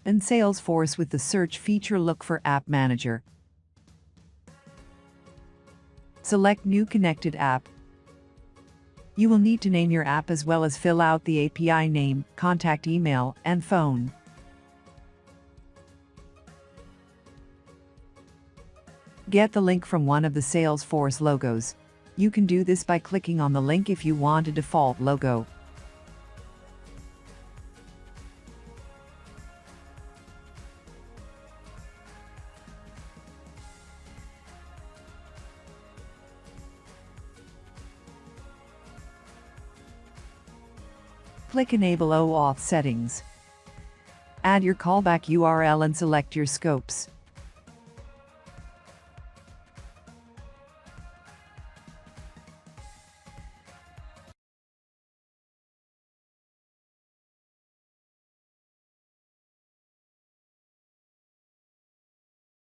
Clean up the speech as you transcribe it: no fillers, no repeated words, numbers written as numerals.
In Salesforce with the search feature, look for App Manager. Select New Connected App. You will need to name your app as well as fill out the API name, contact email, and phone. Get the link from one of the Salesforce logos. You can do this by clicking on the link if you want a default logo. Click Enable OAuth Settings. Add your callback URL and select your scopes.